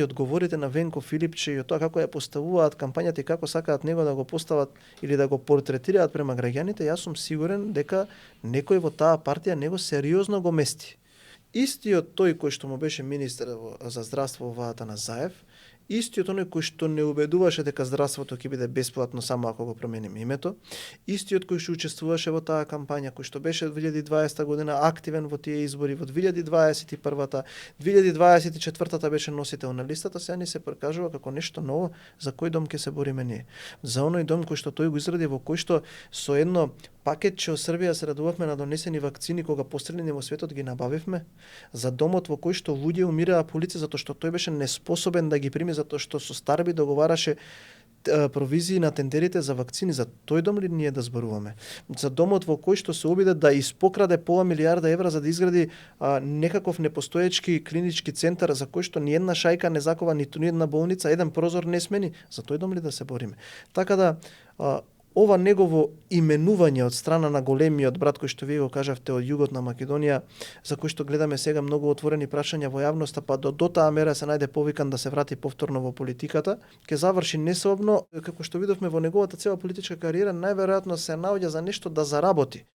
И одговорите на Венко Филипче и од тоа како ја поставуваат кампањата и како сакаат него да го постават или да го портретираат према граѓаните, јас сум сигурен дека некој во таа партија него сериозно го мести. Истиот тој кој што му беше министер за здравство во владата на Заев, истиот оној кој што не убедуваше дека здравството ќе биде бесплатно само ако го промениме името, истиот кој што учествуваше во таа кампања, кој што беше 2020 година активен во тие избори, во 2021-та, 2024-та беше носител на листата, сега ни се прикажува како нешто ново за кој дом ќе се бориме ние. За оној дом кој што тој го изради, во кој што со едно пакетче од Србија се радувавме на донесени вакцини кога пострелени во светот ги набавивме, за домот во кој што луѓе умираа по улица затоа што тој беше неспособен да ги прими затоа што со Старби договараше провизии на тендерите за вакцини. За тој дом ли ние да зборуваме? За домот во кој што се обиде да испокраде пола милиарда евра за да изгради некаков непостоечки клинички центар за кој што ни една шајка не закова, ниту ни една болница, еден прозор не смени. За тој дом ли да се бориме? Така да ова негово именување од страна на големиот брат кој што вие го кажавте од југот на Македонија, за кој што гледаме сега многу отворени прашања во јавноста, па до таа мера се најде повикан да се врати повторно во политиката, ќе заврши несообно, како што видовме во неговата цела политичка кариера, најверојатно се наоѓа за нешто да заработи.